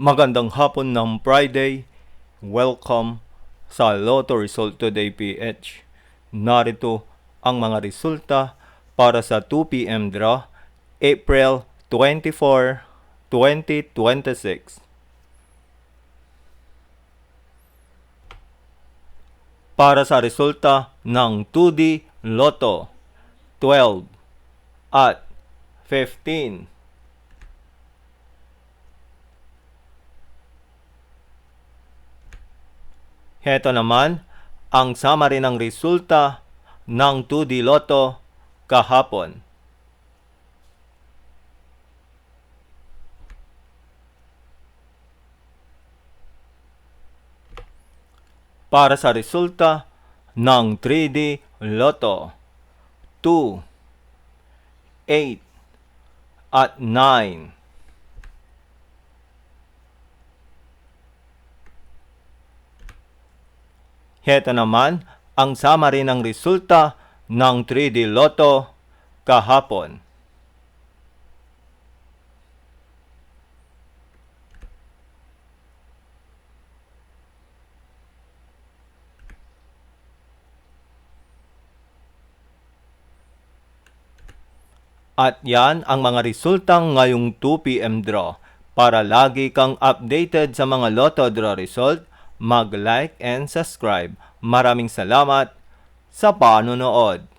Magandang hapon ng Friday. Welcome sa Lotto Result Today PH. Narito ang mga resulta para sa 2 p.m. draw, April 24, 2026. Para sa resulta ng 2D Lotto, 12 at 15. Heto naman ang summary ng resulta ng 2D Lotto kahapon. Para sa resulta ng 3D Lotto, 2, 8 at 9. Heto naman ang summary ng resulta ng 3D Lotto kahapon. At yan ang mga resultang ngayong 2 p.m. draw. Para lagi kang updated sa mga Lotto draw result, mag-like and subscribe. Maraming salamat sa panonood.